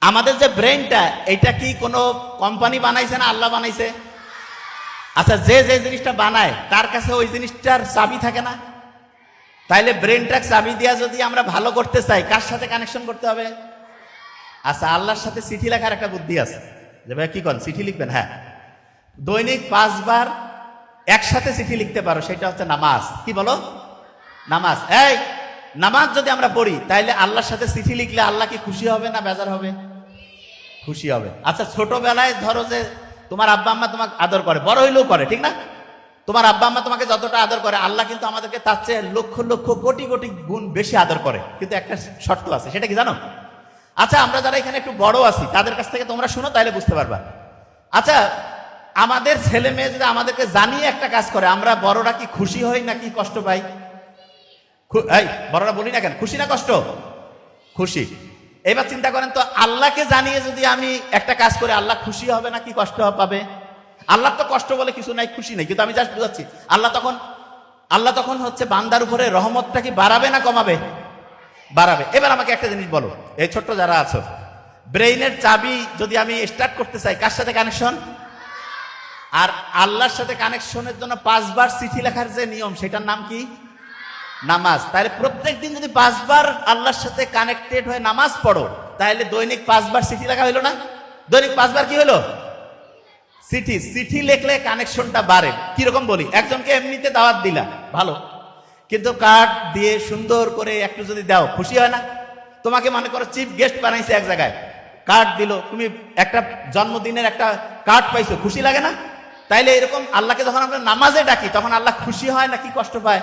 আমাদের যে ব্রেনটা, এটা কি কোনো কোম্পানি বানাইছে না আল্লাহ বানাইছে? আচ্ছা, যে যে জিনিসটা বানায় তার কাছে ওই জিনিসটার চাবি থাকে না? তাইলে ব্রেনটা চাবি দিয়া যদি আমরা ভালো করতে চাই, কার সাথে কানেকশন করতে হবে? আচ্ছা, আল্লাহর সাথে চিঠি লেখার একটা বুদ্ধি আছে। যে ভাই কি করেন, চিঠি লিখবেন? হ্যাঁ, দৈনিক 5 বার একসাথে চিঠি লিখতে পারো, সেটা হচ্ছে নামাজ। কি বলো? নামাজ। এই নামাজ যদি আমরা পড়ি, তাইলে আল্লাহর সাথে চিঠি লিখলে আল্লাহ কি খুশি হবে না বেজার হবে? খুশি হবে। আচ্ছা, ছোটবেলায় ধরো যে তোমার আব্বা আম্মা তোমাকে আদর করে, বড় হইলেও করে, ঠিক না? তোমার আব্বা আম্মা তোমাকে যতটা আদর করে, আল্লাহ কিন্তু আমাদেরকে তার চেয়ে লক্ষ লক্ষ কোটি কোটি গুণ বেশি আদর করে। কিন্তু একটা শর্ত আছে, সেটা কি জানো? আচ্ছা, আমরা যারা এখানে একটু বড় আছি, তাদের কাছ থেকে তোমরা শুনো, তাইলে বুঝতে পারবা। আচ্ছা, আমাদের ছেলে মেয়ে যদি আমাদেরকে জানিয়ে একটা কাজ করে, আমরা বড়রা কি খুশি হই নাকি কষ্ট পাই? এই বড়রা বলি না কেন, খুশি না কষ্ট? খুশি। এবার চিন্তা করেন তো, আল্লাহকে জানিয়ে যদি আমি একটা কাজ করে, আল্লাহ খুশি হবে নাকি কষ্ট পাবে? আল্লাহ তো কষ্ট বলে কিছু নাই, খুশি নাই। কিন্তু আমি জাস্ট বুঝাচ্ছি, আল্লাহ তখন হচ্ছে বান্দার উপরে রহমতটা কি বাড়াবে না কমাবে? বাড়াবে। এবার আমাকে একটা জিনিস বলো, এই ছোট্ট যারা আছো, ব্রেইনের চাবি যদি আমি স্টার্ট করতে চাই, কার সাথে কানেকশন? আর আল্লাহর সাথে কানেকশনের জন্য 5 বার চিঠি লেখার যে নিয়ম, সেটার নাম কি? নামাজ। তাহলে প্রত্যেক দিন যদি 5 বার আল্লাহর সাথে কানেক্টেড হয়ে নামাজ পড়ো, তাহলে দৈনিক 5 বার চিঠি লেখা হইলো না? দৈনিক 5 বার কি হলো? চিঠি লিখলে কানেকশনটা বাড়ে। কিরকম বলি, একজনকে এমনিতে দাওয়াত দিলা, ভালো, কিন্তু কার্ড দিয়ে সুন্দর করে একটু যদি দাও, খুশি হয় না? তোমাকে মনে করো চিফ গেস্ট বানাইছে এক জায়গায়, কার্ড দিল, তুমি একটা জন্মদিনের একটা কার্ড পাইছো, খুশি লাগে না? তাইলে এরকম আল্লাহকে যখন আমরা নামাজে ডাকি, তখন আল্লাহ খুশি হয় নাকি কষ্ট পায়?